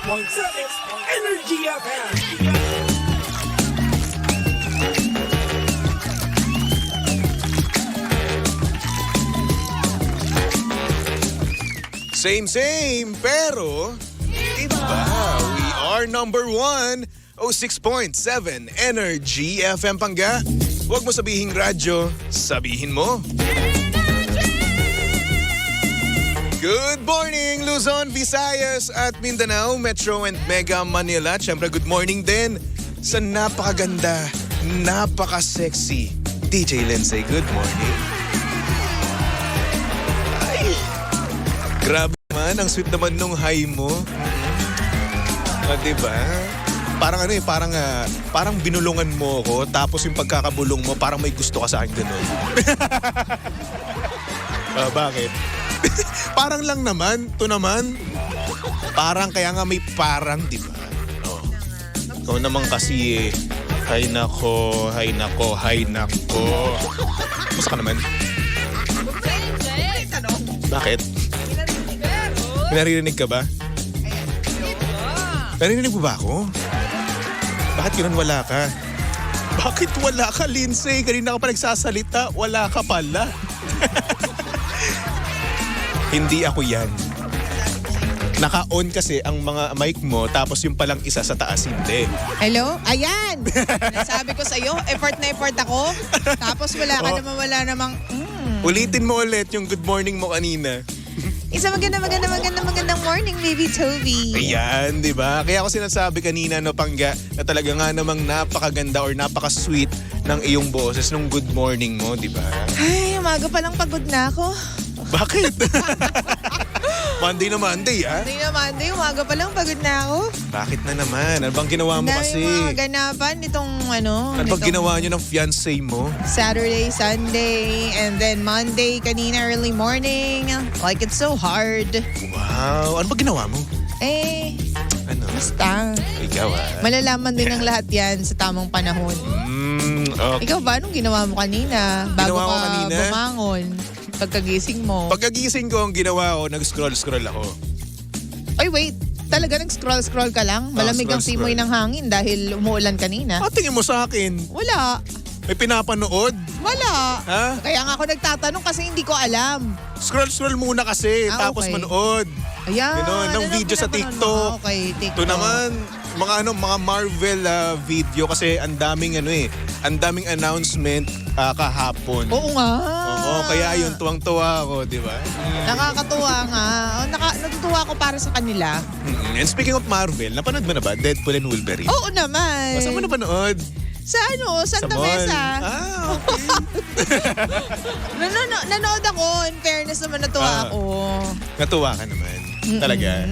Energy FM. Same, pero iba. We are number 1, 06.7 Energy FM Pangga. Huwag mo sabihing radyo, sabihin mo. Good morning, Luzon, Visayas at Mindanao, Metro and Mega Manila. Siyempre, good morning din sa napakaganda, napaka-sexy DJ Lindsay. Good morning. Grabe naman, ang sweet naman nung hi mo. Diba? Parang parang binulungan mo ako, tapos yung pagkakabulong mo, parang may gusto ka sa akin ganun. Bakit? Parang lang naman, to naman. Parang, kaya nga may parang, diba? Oh. Ikaw naman kasi hay nako. Basta ka naman? Bakit? Naririnig ka ba? Naririnig mo ba ako? Bakit ganun wala ka? Bakit wala ka, Lindsay? Kanina ka pa nagsasalita, wala ka pala. Hindi ako yan. Naka-on kasi ang mga mic mo, tapos yung palang isa sa taas, hindi. Hello? Ayan! Nasabi ko sa'yo, effort na effort ako. Tapos wala ka namang... Ulitin mo ulit yung good morning mo kanina. Isa magandang morning, baby Toby. Ayan, di ba? Kaya ako sinasabi kanina, no, Pangga, na talaga nga namang napakaganda or napaka-sweet ng iyong boses nung good morning mo, di ba? Ay, umaga pa lang pagod na ako. Bakit? Monday na Monday, ah? Monday, umaga pa lang pagod na ako. Bakit na naman? Ano bang ginawa mo kasi? Dahil mga ganapan nitong Ano bang ginawa niyo ng fiancé mo? Saturday, Sunday, and then Monday, kanina early morning. Like it's so hard. Wow. Ano bang ginawa mo? Ano? Basta. Ikaw, ah. Malalaman din ng lahat yan sa tamang panahon. Okay. Ikaw ba, anong ginawa mo kanina? Bago Ginawa ko ka kanina? bumangon? Pagkagising mo? Pagkagising ko, ang ginawa ko, nag-scroll ako. Ay, wait. Talaga nag-scroll ka lang? Malamig ang simoy ng hangin dahil umuulan kanina? Tingin mo sa akin? Wala. May pinapanood? Wala. Ha? Kaya nga ako nagtatanong kasi hindi ko alam. Scroll muna kasi, tapos okay. manood. Ayan. Ng video sa pinapanood TikTok. mo? Okay, TikTok. Ito naman, mga Marvel video kasi ang daming announcement kahapon. Oo nga. Oo, kaya yun, tuwang-tuwa ako, di ba? Nakakatuwa nga. Natutuwa ako para sa kanila. And speaking of Marvel, napanood mo na ba Deadpool and Wolverine? Oo naman. Saan mo napanood? Sa Santa Sa mall? Mesa. Okay. Nanood ako. In fairness naman, natuwa ako. Natuwa ka naman. Talaga.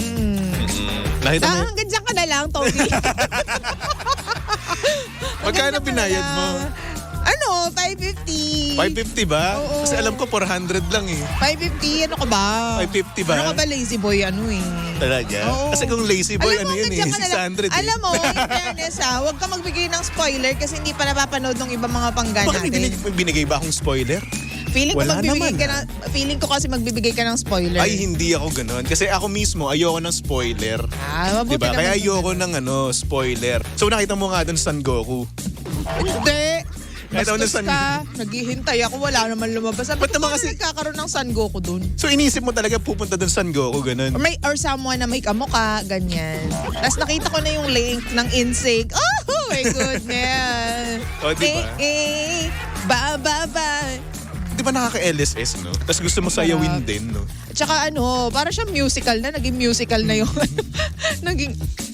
Nakita mo? Hanggang dyan ka na lang, Toby. Magkano binayad mo? 550. 550 ba? Oo. Kasi alam ko 400 lang eh. 550, ano ka ba? 550 ba? Ano ka ba, lazy boy, Talaga? Oo. Kasi kung lazy boy, Alam mo, yun eh, hanggang dyan ka na lang. 600 eh. Alam mo, in fairness huwag ka magbigay ng spoiler kasi hindi pa napapanood ng ibang mga pangga Bakit natin. may binigay ba akong spoiler? Feeling ko Wala kasi magbibigay ka ng spoiler. Ay, hindi ako ganun. Kasi ako mismo, ayoko ng spoiler. Mabuti Diba? naman. Kaya ayoko ng spoiler. So nakita mo nga doon Son Goku. Hindi. Kahit ako ng Bastos ka. Naghihintay ako. Wala naman lumabas. Ba't naman kasi- nagkakaroon ng Son Goku dun? So inisip mo talaga pupunta doon Son Goku, ganun. Or someone na may kamukha, ganyan. Tapos nakita ko na yung link ng InSync. Oh my goodness. O, diba? Ba. Di ba nakaka-LSS, no? Tapos gusto mo sayawin din, no? Tsaka para siyang musical na. Naging musical na yung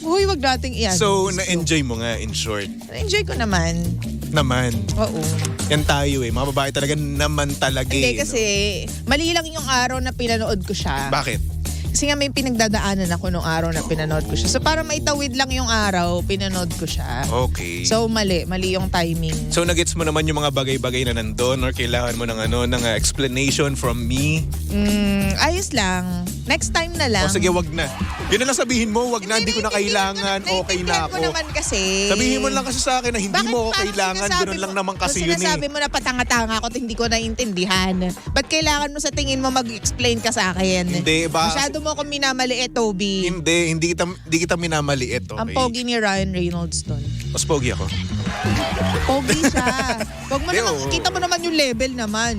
wag nating iyan. So, na-enjoy mo nga, in short. Enjoy ko naman. Naman. Oo. Yan tayo eh. Mga babae talaga naman talaga Hindi eh. kasi, mali lang yung araw na pinanood ko siya. Bakit? Kasi nga may pinagdadaanan ako nung araw na pinanood ko siya. So para maitawid lang yung araw, pinanood ko siya. Okay. So mali yung timing. So nagets mo naman yung mga bagay-bagay na nandun or kailangan mo ng explanation from me? Ayos lang. Next time na lang. O sige, wag na. Yun na lang sabihin mo, wag na, hindi ko na kailangan, okay na Naiintindihan ako. mo naman kasi. Sabihin mo lang kasi sa akin na hindi Bakit mo ako parang kailangan, sinasabi ganoon lang mo- naman kasi kung yun eh. sinasabi mo na patanga-tanga ako at hindi ko naiintindihan. Ba't kailangan mo sa tingin mo mag-explain ka sa akin? Hindi, ba? Masyado mo akong minamaliit, Toby. Hindi kita minamaliit, okay? Ang pogi ni Ryan Reynolds doon. Mas pogi ako. Pogi siya. Huwag mo Hindi, naman, oo. kita mo naman yung level naman.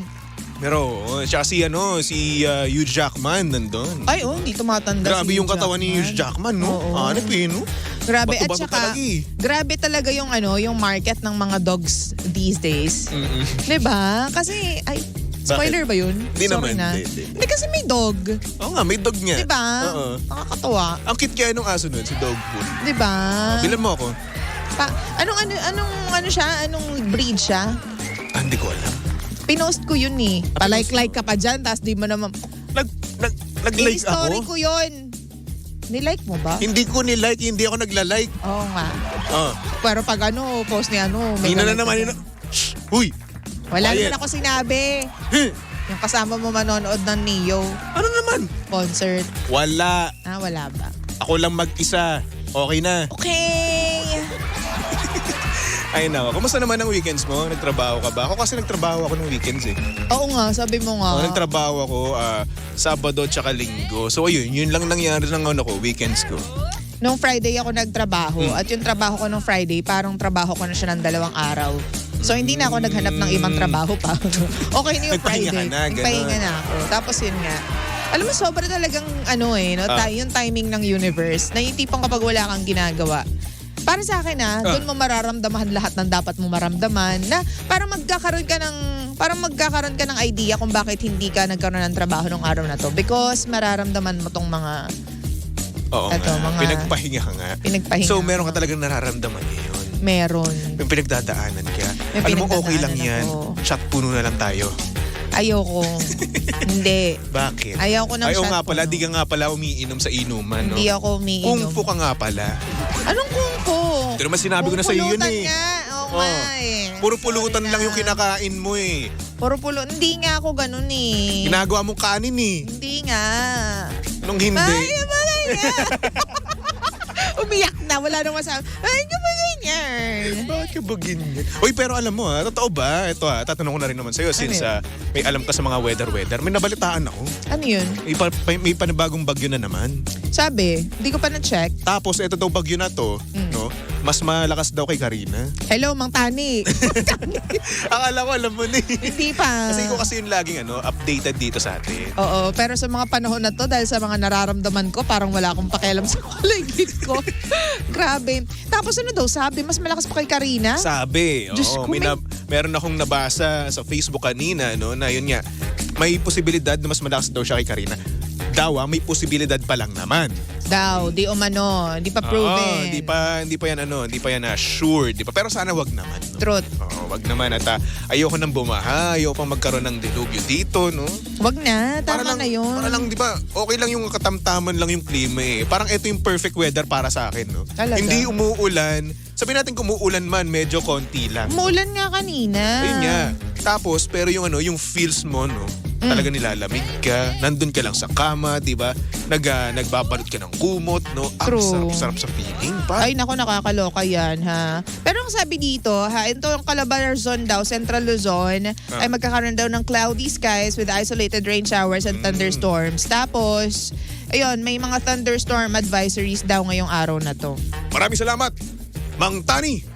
Pero, siya si Hugh Jackman nandun. Ay, hindi tumatanda Grabe si yung katawan ni Hugh Jackman, no? Oo. Hanip no? Grabe. At Bato-bato saka, talaga eh. grabe talaga yung yung market ng mga dogs these days. Mm-mm. Diba? Kasi, spoiler ba yun? Di Sorry naman, na. di. Hindi kasi may dog. Oo nga, may dog niya. Diba? Oo. Nakakatawa. Ang cute kaya nung aso nun, si Dog Food. Diba? Bilan mo ako. Anong siya? Anong breed siya? Hindi ko alam. Pinost ko yun eh. Palike-like ka pa dyan, tapos di mo naman... Nag-like story ako? ko yun. Nilike mo ba? Hindi ko nilike, hindi ako nagla-like. Oo nga. Oh. Pero pag post ni may Hina na nalike naman. ka. Shh! Uy! Wala Quiet. naman ako sinabi. Yung kasama mo manonood ng Neo Ano naman? concert. Wala. Wala ba? Ako lang mag-isa. Okay na. Okay. Ay nako, kumusta naman ang weekends mo? Nagtrabaho ka ba? Ako kasi nagtrabaho ako ng weekends eh. Oo nga, sabi mo nga. Nagtrabaho ako Sabado tsaka Linggo. So ayun, yun lang nangyari ng weekends ko. Nung Friday ako nagtrabaho at yung trabaho ko nung Friday, parang trabaho ko na siya ng 2 araw. So hindi na ako naghanap ng ibang trabaho pa. Okay na yung Nagpahinga Friday. ka na, ganun. Nagpahinga na ako. Tapos yun nga. Alam mo, sobra talagang yung timing ng universe na yung tipong kapag wala kang ginagawa. Para sa akin doon mo mararamdaman lahat ng dapat mo maramdaman na parang magkakaroon ka ng idea kung bakit hindi ka nagkaroon ng trabaho nung araw na to. Because mararamdaman mo tong mga Oo Eto, nga, mga- pinagpahinga ka nga. pinagpahinga. So meron ka talagang nararamdaman ngayon. Meron. Yung pinagdadaanan ka. May Alam mo, okay lang pinagdadaanan yan. ako. Shot puno na lang tayo. Ayoko. Hindi. Bakit? Ayoko ng Ayaw shot nga pala, puno. di ka nga pala umiinom sa inuman, no? Hindi ako umiinom. Kung fu ka nga pala. Anong kungko? Ito naman sinabi ko na sa iyo yun Pulutan eh. nga. Oo Oh. nga eh. Puro pulutan Sorry lang na. yung kinakain mo eh. Puro pulutan. Hindi nga ako ganun eh. Ginagawa mong kanin eh. Hindi nga. Nung hindi. Bagay nga. Umiyak na. Wala nang masabi. Ay, ka ba ganyan? Bakit ka ba ganyan? Uy, pero alam mo totoo ba? Ito tatanong ko na rin naman sa'yo since may alam ka sa mga weather. May nabalitaan ako. Ano yun? May panibagong bagyo na naman. Sabi, hindi ko pa na-check. Tapos ito daw bagyo na to, no? Mas malakas daw kay Karina. Hello, Mang Tani. Akala ko alam mo na eh. Hindi pa. Kasi ko kasi yung laging updated dito sa atin. Oo, pero sa mga panahon na to, dahil sa mga nararamdaman ko, parang wala akong pakialam sa paligid ko. Grabe. Tapos ano daw, sabi, mas malakas pa kay Karina? Sabi, Diyos oo, ko, meron akong nabasa sa Facebook kanina, no, na yun nga, may posibilidad na mas malakas daw siya kay Karina. May posibilidad pa lang naman. Di umano, di pa Oo, proven. hindi pa yan sure, di pa. Pero sana wag naman. No? Truth. Oo, wag naman at ayoko nang bumaha, ayoko pang magkaroon ng dilugyo dito, no? Wag na, tama na yun. Para lang, di ba, okay lang yung katamtaman lang yung klima eh. Parang ito yung perfect weather para sa akin, no? Talaga? Hindi umuulan. Sabihin natin kung umuulan man, medyo konti lang. Umulan nga kanina. Ayun nga. Tapos, pero yung feels mo, no? Talaga nilalamig ka. Nandun ka lang sa kama, di ba? Nagbabalot ka ng kumot, no? Ang True. sarap sa feeling, pa. Ay, naku, nakakaloka yan, ha? Pero ang sabi dito, ito ang Calabarzon daw, Central Luzon, ay magkakaroon daw ng cloudy skies with isolated rain showers and thunderstorms. Tapos, ayun, may mga thunderstorm advisories daw ngayong araw na to. Maraming salamat, Mang Tani.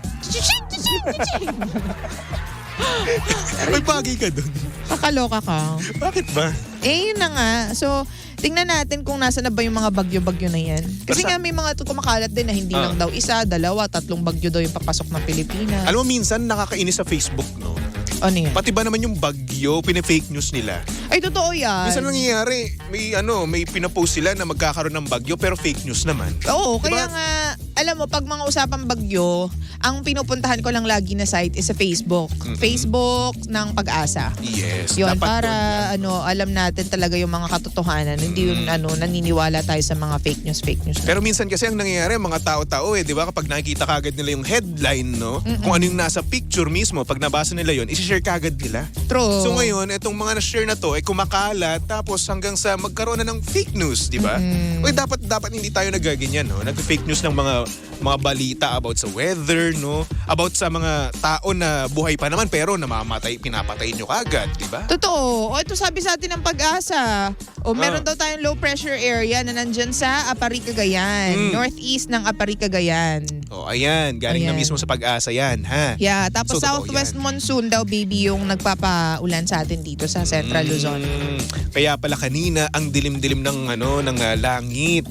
May bagay ka dun. Kakaloka ka. Bakit ba? Yun na nga. So, tingnan natin kung nasa na ba yung mga bagyo-bagyo na yan. Kasi Basta- nga may mga kumakalat din na hindi lang daw 1, 2, 3 bagyo daw yung papasok ng Pilipinas. Alam mo, minsan nakakainis sa Facebook, no? Ano yan? Pati ba naman yung bagyo, pina-fake news nila. Ay, totoo yan. Minsan nangyayari, may pinapost sila na magkakaroon ng bagyo pero fake news naman. Oo, Diba? kaya nga, alam mo, pag mga usapang bagyo, ang pinupuntahan ko lang lagi na site is sa Facebook. Facebook ng Pag-asa. Yes. Yun, dapat para doon lang. alam natin talaga yung mga katotohanan. Hindi yun, naniniwala tayo sa mga fake news. Pero minsan kasi ang nangyayari, mga tao-tao di ba? Kapag nakikita kagad nila yung headline, no? Kung ano yung nasa picture mismo, pag nabasa nila yun, isi-share kagad nila. True. So ngayon, itong mga na-share na to, kumakalat, tapos hanggang sa magkaroon na ng fake news, di ba? Uy, dapat hindi tayo nagaganyan, no? Nag-fake news ng mga mga balita about sa weather, no? About sa mga tao na buhay pa naman pero namamatay, pinapatay nyo kagad, di ba? Totoo. O ito sabi sa atin ng Pag-asa. O meron daw tayong low pressure area na nandyan sa Apari, Cagayan. Northeast ng Apari, Cagayan. Oh, ayan. Galing na Ayan. mismo sa Pag-asa yan, ha? Yeah, tapos So, totoo southwest yan. monsoon daw baby yung nagpapaulan sa atin dito sa Central Luzon. Kaya pala kanina ang dilim-dilim ng langit,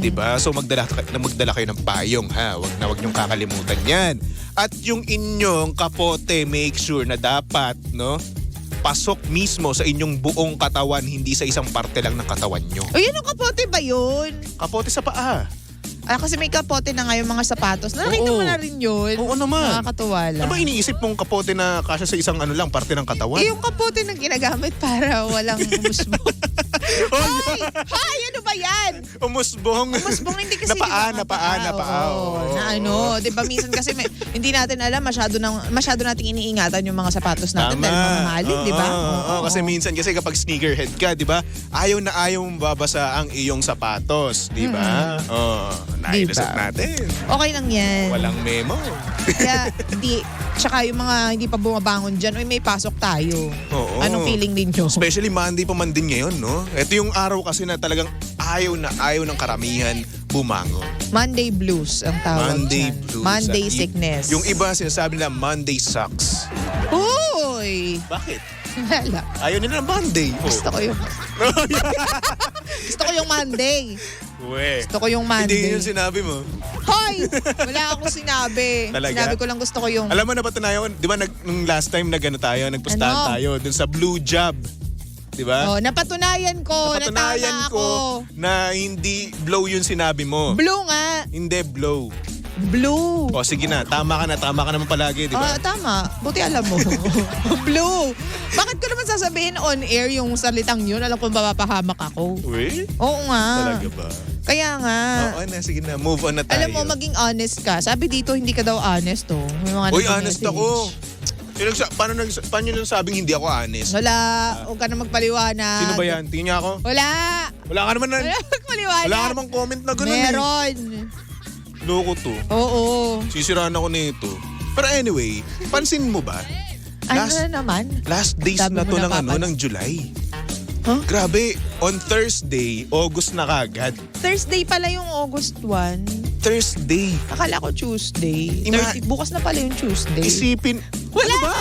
'di ba? So magdala kayo ng payong, ha. Wag niyong kakalimutan 'yan. At yung inyong kapote, make sure na dapat, no, pasok mismo sa inyong buong katawan, hindi sa isang parte lang ng katawan nyo. O yun ang kapote ba yun? Kapote sa paa. Kasi may kapote na nga yung mga sapatos. Nakita Oo. mo na rin yun. Oo naman. Nakakatuwa lang. Ano ba iniisip mong kapote na kasya sa isang parte ng katawan? Yung kapote na ginagamit para walang umusbong. Hay! Ano ba yan? Umusbong. Umusbong hindi kasi Napaa. Oo, na ano, 'di ba minsan kasi hindi natin alam masyado nating iniingatan yung mga sapatos natin dahil mamahalin, 'di ba? Oo, kasi minsan kapag sneakerhead ka, 'di ba? Ayaw na ayaw mong babasa ang iyong sapatos, 'di ba? Oo, nailusot natin. Okay lang 'yan. Walang memo. Kaya tsaka yung mga hindi pa bumabangon diyan, may pasok tayo. Oo. Anong feeling ninyo? Especially Monday pa man din ngayon, no? Ito yung araw kasi na talagang ayaw ng karamihan bumangon. Monday blues ang tawag Monday dyan. blues. Monday At sickness. Yung iba sinasabi nila Monday sucks. Uy! Bakit? Wala. Ayaw nila ng Monday. Gusto ko yung Gusto ko yung Monday. Gusto ko yung Monday. Hindi yun sinabi mo. Hoy! Wala akong sinabi. Talaga? Sinabi ko lang gusto ko yung Alam mo na ba tunayan, di ba nung last time nagpustahan Ano? tayo dun sa Blue Job. Di ba? Oh, napatunayan ko. Napatunayan na tama ko ako. na hindi blow yung sinabi mo. Blue nga. Hindi blow. Blue. O sige na, tama ka naman palagi, di ba? Tama. Buti alam mo. Blue. Bakit ko naman sasabihin on air yung salitang yun? Alam ko mapapahamak ako. Uy? Oo nga. Talaga ba? Kaya nga. Oo na, sige na, move on na tayo. Alam mo, maging honest ka. Sabi dito, hindi ka daw honest, oh. May mga Uy, nag-message. honest ako. Paano yun sabing hindi ako honest? Wala. Huwag ka na magpaliwanag. Sino ba yan? Tingin niya ako? Wala. Wala ka naman Wala magpaliwanag. wala ka namang comment na gano'n Meron. Loko to. Oo. Sisiraan ako nito. Pero anyway, pansin mo ba? Ano na naman? Last days Sabi na mo to napapansin. ng July. Huh? Grabe, on Thursday, August na kagad. Thursday pala yung August 1. Thursday. Akala ko Tuesday. Ima- 30, bukas na pala yung Tuesday. Isipin. Wala Ano ba?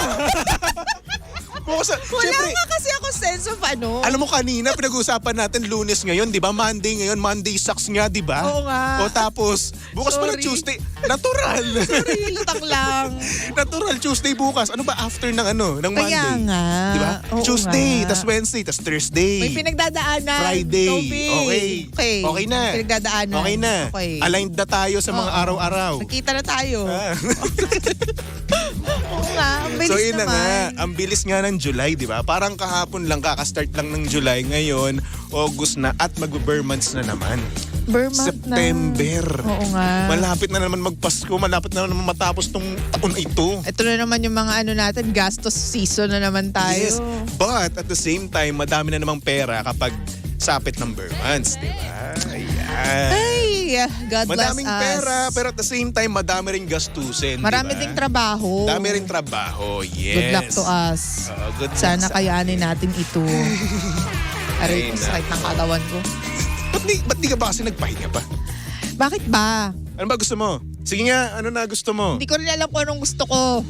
Bukas, Wala syempre, nga kasi ako sense of ano. alam mo kanina, pinag-uusapan natin Lunes ngayon, di ba? Monday ngayon, Monday sucks nga, di ba? Oo nga. O tapos, bukas pala Sorry. Tuesday. Natural. Sorry, lutang lang. Natural, Tuesday bukas. Ano ba after ng ng Monday? Kaya nga. Di ba? Oo Tuesday, nga. tas Wednesday, tas Thursday. May pinagdadaanan. Friday. Toby. Okay. Okay. Okay na. Pinagdadaanan. Okay na. Okay. Aligned na tayo sa mga Oo. araw-araw. Nakita na tayo. Ah. Oo nga. Ang bilis So yun na naman. nga, ang bilis nga ng July, di ba? Parang kahapon lang, kakastart lang ng July. Ngayon, August na at mag-bare months na naman. Burma September. na. Oo nga. Malapit na naman magpasko, malapit na naman matapos tong taon na ito. Ito na naman yung mga natin, gastos season na naman tayo. Yes, but at the same time, madami na namang pera kapag sapit ng bare months, di ba? Ayan. Ay, God bless Madaming us. pera, pero at the same time, madami rin gastusin, Marami di ba? ding trabaho. Dami rin trabaho, yes. Good luck to us. Good luck Sana sa kayanin natin ito. Aray ko, Ay, sakit ng katawan ko. Ba't di ka ba kasi nagpahinga pa? Bakit ba? Ano ba gusto mo? Sige nga, ano na gusto mo? Hindi ko rin alam kung anong gusto ko.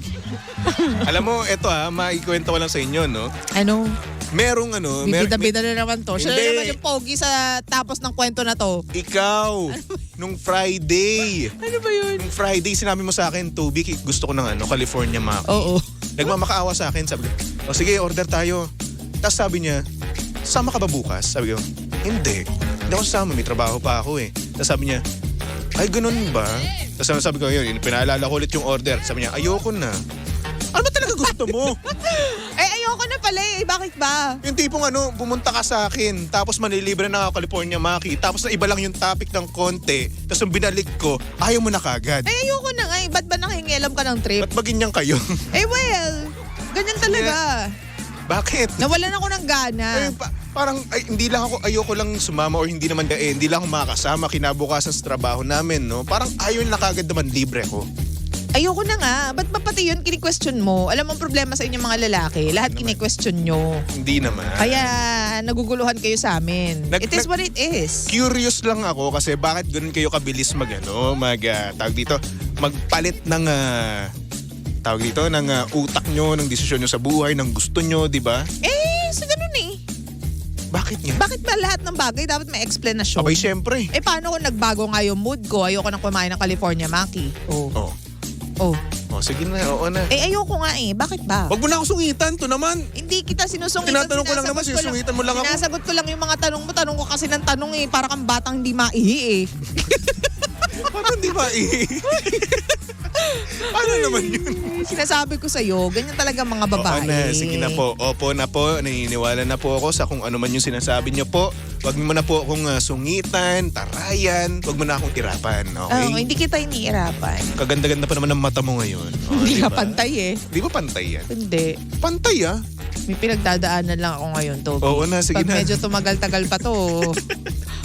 Alam mo, eto maikwento ko lang sa inyo, no? Ano? Merong Bibida-bida na naman to. Siya na Hindi. naman yung pogi sa tapos ng kwento na to. Ikaw, nung Friday. Ano ba yun? Nung Friday, sinabi mo sa akin, Tubi, gusto ko ng California Maki. Oo. Nagmamakaawa sa akin, sabi ko, o sige, order tayo. Tapos sabi niya, sama ka ba bukas? Sabi ko, hindi. Hindi ako sasama, may trabaho pa ako eh. Tapos sabi niya, ay ganun ba? Tapos sabi ko, yun, pinaalala ko ulit yung order. Sabi niya, ayoko na. Ano ba talaga gusto mo? Ay, ayoko na pala eh. Bakit ba? Yung tipong bumunta ka sa akin, tapos manilibre na ako California Maki, tapos na iba lang yung topic ng konti, tapos yung binalik ko, ayaw mo na kagad. Ay, ayoko na nga eh. Ba't ba nakingialam ka ng trip? Ba't ba ganyan kayo? Eh well, ganyan talaga. Bakit? Nawalan ako ng gana. Parang hindi lang ako, ayoko lang sumama or hindi naman, hindi lang ako makakasama kinabukasan sa trabaho namin, no? Parang ayaw na kagad naman libre ko. Ayoko na nga. Ba't ba pati yun kini-question mo? Alam mo ang problema sa inyong mga lalaki, lahat kini-question nyo. Hindi naman. Kaya naguguluhan kayo sa amin. It is what it is. Curious lang ako kasi bakit ganun kayo kabilis tawag dito, magpalit ng tawag dito ng utak nyo, ng desisyon nyo sa buhay, ng gusto nyo, di ba? Sa ganun eh. Bakit nga? Bakit ba lahat ng bagay dapat may explanation? Abay, syempre. Paano kung nagbago nga yung mood ko? Ayoko nang kumain ng California Maki. Oh, sige na, oo na. Ayoko nga eh. Bakit ba? Wag mo na ako sungitan, to naman. Hindi kita sinusungitan. Tinatanong ko lang naman, sinusungitan mo lang ako. Sinasagot ko lang yung mga tanong mo. Tanong ko kasi ng tanong eh. Para kang batang hindi maihi eh. Parang di ba Paano naman yun? Sinasabi ko sa'yo, ganyan talaga mga babae. Oo na, sige na po. Opo na po, naniniwala na po ako sa kung ano man yung sinasabi niyo po. Wag mo na po akong sungitan, tarayan. Wag mo na akong irapan, okay? Hindi kita iniirapan. Kaganda-ganda pa naman ng mata mo ngayon. Hindi diba? ka pantay eh. Di ba pantay yan? Hindi. Pantay May pinagdadaanan lang ako ngayon, Toby. Oo na, sige Pag na. medyo tumagal-tagal pa to,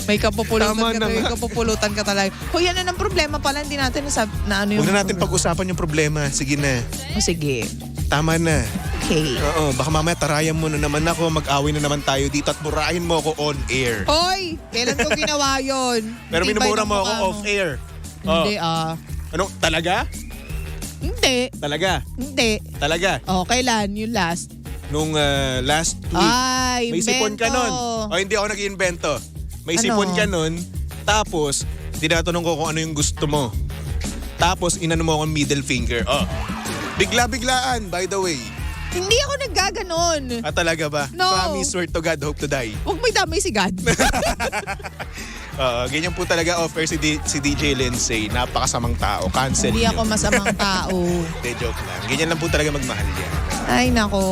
may kapupulutan ka talaga. Hoy, yan na ng problema pala. Hindi natin na ano yung... Huwag na natin pag-usapan yung problema. Sige na. Sige. Tama na. Okay. Oo, baka mamaya tarayan mo na naman ako, mag-away na naman tayo dito at murahin mo ako on air. Hoy! Kailan ko ginawa yun? Pero Tibay minumura ng mo ako mukha off air. Hindi Ano? Talaga? Hindi. Talaga? Hindi. Talaga? Kailan? Yung last? Nung last week. Ay, may sipon ka nun. Hindi ako nag-iimbento. May Ano? sipon ka nun. Tapos, tinatanong ko kung ano yung gusto mo. Tapos, inano mo akong middle finger. Bigla-biglaan, by the way. Hindi ako naggaganon. Talaga ba? No. Promise, swear to God, hope to die. Huwag may damay si God. Ganyan po talaga offer si DJ Lindsay. Napakasamang tao. Cancel Hindi niyo. ako masamang tao. De, joke lang. Ganyan lang po talaga magmahal yan. Ay, nako.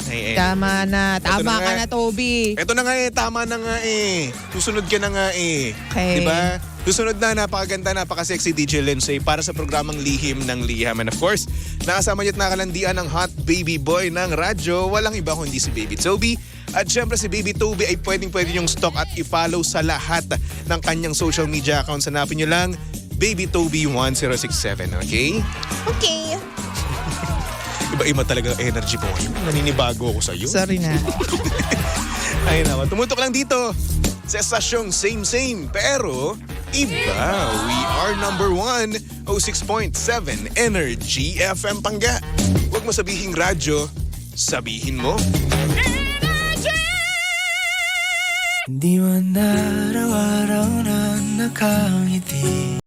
Ay, Tama na. Ito Tama na ka nga. na, Toby. Eto na nga tama na nga Susunod ka na nga Okay. Diba? Susunod na, napakaganda, napaka-sexy DJ Lindsay para sa programang Lihim ng Liham. And of course, nakasama niyo at nakalandian ng hot baby boy ng radyo. Walang iba kundi si Baby Toby. At syempre si Baby Toby ay pwedeng yung stock at i-follow sa lahat ng kanyang social media accounts. Hanapin niyo lang Baby Toby 1067, okay? Okay. Iba-iba talaga ang energy mo ngayon. Naninibago ako sa'yo. Sorry na. Ay naman, tumutok lang dito sa estasyong same pero iba. We are number 1, 06.7 Energy FM Pangga. Huwag mo sabihing radyo, sabihin mo. Di man araw-araw na nakangiti.